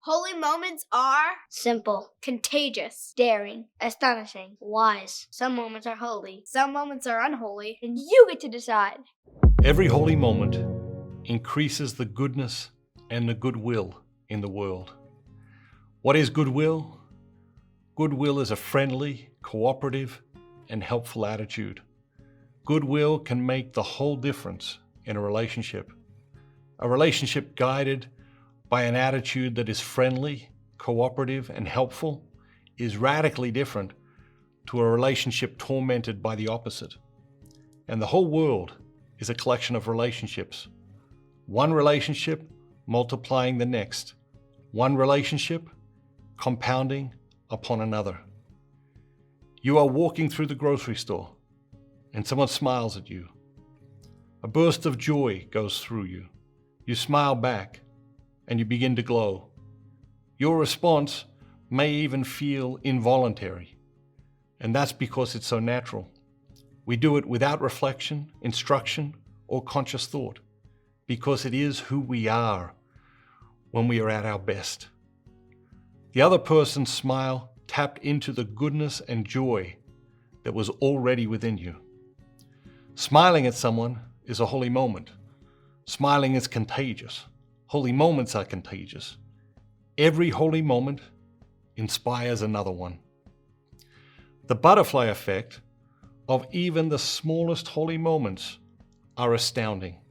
Holy moments are simple, contagious, daring, astonishing, wise. Some moments are holy, some moments are unholy, and you get to decide. Every holy moment increases the goodness and the goodwill in the world. What is goodwill? Goodwill is a friendly, cooperative, and helpful attitude. Goodwill can make the whole difference in a relationship. A relationship guided by an attitude that is friendly, cooperative, and helpful is radically different to a relationship tormented by the opposite. And the whole world is a collection of relationships. One relationship multiplying the next. One relationship compounding upon another. You are walking through the grocery store and someone smiles at you. A burst of joy goes through you. You smile back and you begin to glow. Your response may even feel involuntary, and that's because it's so natural. We do it without reflection, instruction, or conscious thought, because it is who we are when we are at our best. The other person's smile tapped into the goodness and joy that was already within you. Smiling at someone is a holy moment. Smiling is contagious. Holy moments are contagious. Every holy moment inspires another one. The butterfly effect of even the smallest holy moments are astounding.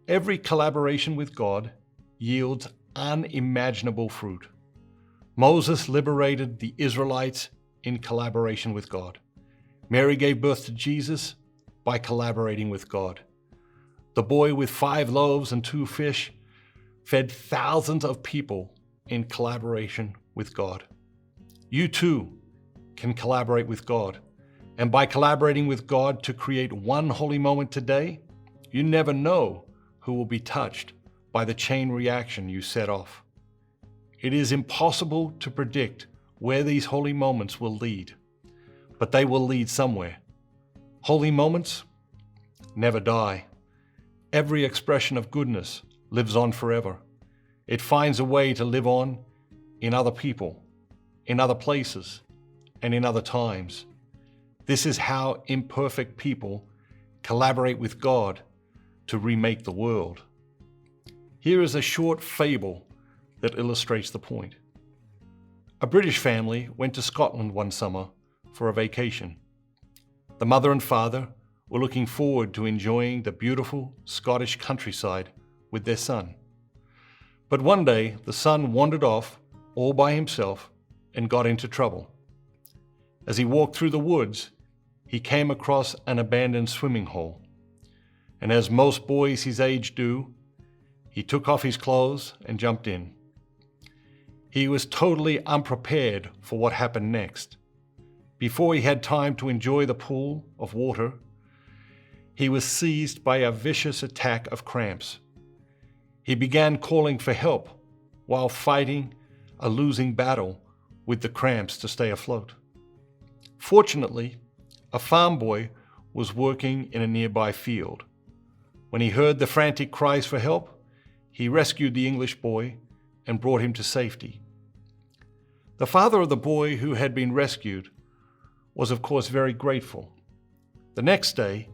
Every collaboration with God yields unimaginable fruit. Moses liberated the Israelites in collaboration with God. Mary gave birth to Jesus by collaborating with God. The boy with 5 loaves and 2 fish fed thousands of people in collaboration with God. You too can collaborate with God. And by collaborating with God to create one holy moment today, you never know who will be touched by the chain reaction you set off. It is impossible to predict where these holy moments will lead, but they will lead somewhere. Holy moments never die. Every expression of goodness lives on forever. It finds a way to live on in other people, in other places, and in other times. This is how imperfect people collaborate with God to remake the world. Here is a short fable that illustrates the point. A British family went to Scotland one summer for a vacation. The mother and father were looking forward to enjoying the beautiful Scottish countryside with their son. But one day, the son wandered off all by himself and got into trouble. As he walked through the woods, he came across an abandoned swimming hole. And as most boys his age do, he took off his clothes and jumped in. He was totally unprepared for what happened next. Before he had time to enjoy the pool of water, he was seized by a vicious attack of cramps. He began calling for help while fighting a losing battle with the cramps to stay afloat. Fortunately, a farm boy was working in a nearby field. When he heard the frantic cries for help, he rescued the English boy and brought him to safety. The father of the boy who had been rescued was, of course, very grateful. The next day,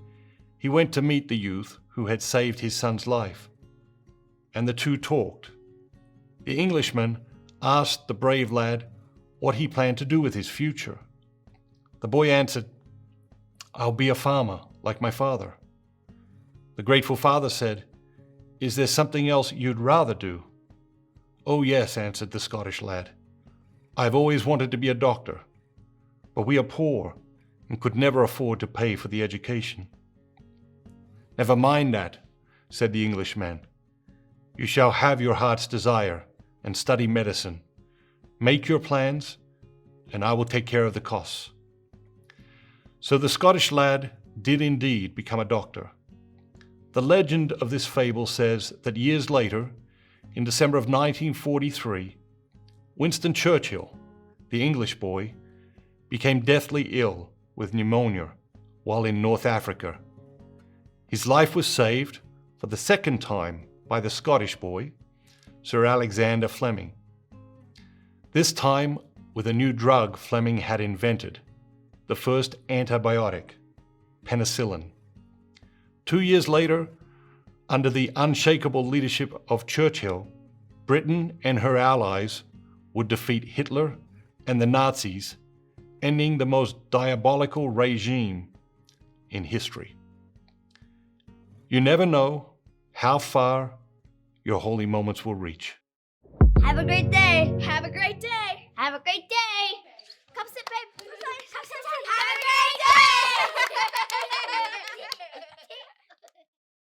he went to meet the youth who had saved his son's life, and the two talked. The Englishman asked the brave lad what he planned to do with his future. The boy answered, "I'll be a farmer, like my father." The grateful father said, "Is there something else you'd rather do?" "Oh yes," answered the Scottish lad. "I've always wanted to be a doctor, but we are poor and could never afford to pay for the education." "Never mind that," said the Englishman. "You shall have your heart's desire and study medicine. Make your plans, and I will take care of the costs." So the Scottish lad did indeed become a doctor. The legend of this fable says that years later, in December of 1943, Winston Churchill, the English boy, became deathly ill with pneumonia while in North Africa. His life was saved for the second time by the Scottish boy, Sir Alexander Fleming, This time with a new drug Fleming had invented, the first antibiotic, penicillin. 2 years later, under the unshakable leadership of Churchill, Britain and her allies would defeat Hitler and the Nazis, ending the most diabolical regime in history. You never know how far your holy moments will reach. Have a great day. Have a great day. Have a great day. Come sit, babe. Come sit. Have a great day.